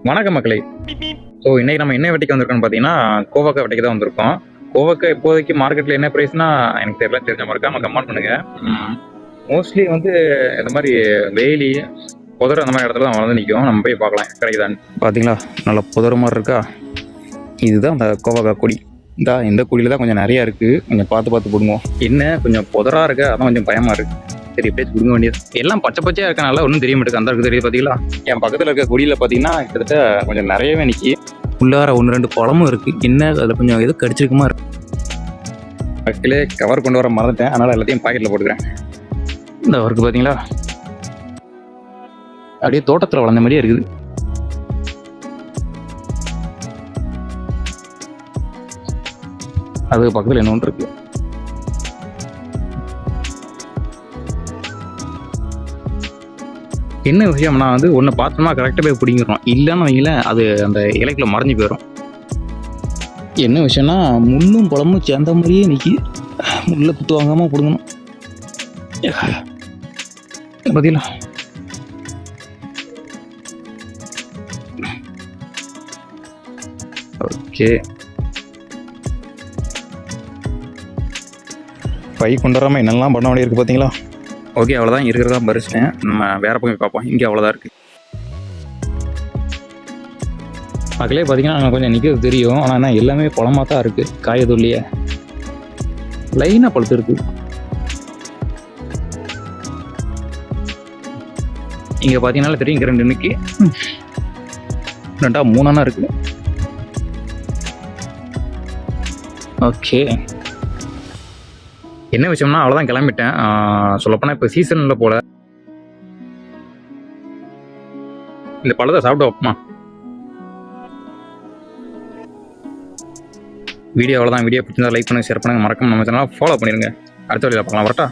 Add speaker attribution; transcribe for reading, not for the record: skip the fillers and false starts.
Speaker 1: வணக்கம் மக்களே. ஸோ இன்னைக்கு நம்ம என்ன வெட்டிக்கு வந்திருக்கோம்னு பார்த்தீங்கன்னா, கோவக்காய் வெட்டிக்கு தான் வந்திருக்கோம். கோவக்காய் இப்போதைக்கு மார்க்கெட்டில் என்ன ப்ரைஸ்னா எனக்கு தெரியல, தெரிஞ்ச மாதிரி நம்ம கமெண்ட் பண்ணுங்க. மோஸ்ட்லி வந்து இந்த மாதிரி வேலி புதர் அந்த மாதிரி இடத்துல தான் வளர்ந்து நிற்கும். நம்ம போய் பார்க்கலாம் கிடைக்குதான்னு. பார்த்தீங்களா, நல்ல புதர் மாதிரி இருக்கா. இதுதான் அந்த கோவக்காய் கொடி. இந்த கொடியில் தான் கொஞ்சம் நிறையா இருக்குது. கொஞ்சம் பார்த்து போடுவோம். என்ன கொஞ்சம் புதராக இருக்குது, அதான் கொஞ்சம் பயமாக இருக்குது. சரி எப்படியே கொடுங்க வேண்டியது. எல்லாம் பச்சை பச்சையாக இருக்கனால ஒன்றும் தெரிய மாட்டேங்குது. அந்த இருக்குது தெரியுது பார்த்தீங்களா. என் பக்கத்தில் இருக்க கொடியில் பார்த்தீங்கன்னா கிட்டத்தட்ட கொஞ்சம் நிறையவே நிற்கி. உள்ளார 1-2 பழமும் இருக்குது. என்ன அதில் கொஞ்சம் எது கடிச்சிருக்குமா இருக்கு. பக்கிலே கவர் கொண்டு வர மறந்துட்டேன், அதனால் எல்லாத்தையும் பாக்கெட்டில் போட்டுக்கிறேன். இந்த ஒர்க்கு பார்த்தீங்களா, அப்படியே தோட்டத்தில் வளர்ந்த மாதிரியே இருக்குது. அது பக்கத்தில் என்ன ஒன்று இருக்குது. என்ன விஷயம்னா வந்து ஒன்று பார்த்தோம்னா கரெக்டாக போய் பிடிங்கிறோம், இல்லைன்னு வைங்களேன் அது அந்த இலைக்குள்ள மறைஞ்சு போயிடும். என்ன விஷயம்னா முள்ளும் பழமும் சேர்ந்த மாதிரியே நிற்கி, முள்ள குத்து வாங்காமல் பிடுங்கணும். பார்த்தீங்களா, ஓகே பை கொண்டு வராமல் என்னெல்லாம் பண்ண வேண்டிய இருக்குது பார்த்தீங்களா. ஓகே, அவ்வளோதான் இருக்கிறதா பறிச்சிட்டேன். நம்ம வேறு பக்கம் பார்ப்போம். இங்கே அவ்வளோதான் இருக்குது. மக்களே பார்த்தீங்கன்னா கொஞ்சம் நிற்கிறது தெரியும், ஆனால் என்ன எல்லாமே பழமாக தான் இருக்குது. காயதுள்ளியே லைனாக பழுத்து இருக்குது. இங்கே பார்த்தீங்கன்னால தெரியும், இங்கே 2 நிற்கி 2 3 இருக்குது. ஓகே, என்ன விஷயம்னா அவ்வளோதான் கிளம்பிட்டேன். சொல்லப்போனால் இப்போ சீசனில் போல இந்த பழத்தை சாப்பிட்டு வைப்போமா. வீடியோ அவ்வளோதான். வீடியோ பிடிச்சிருந்தா லைக் பண்ணுங்கள், ஷேர் பண்ணுங்கள், மறக்காம நம்ம சேனலை ஃபாலோ பண்ணிடுங்க. அடுத்த வீடியோவில் பார்க்கலாம். வரட்டா.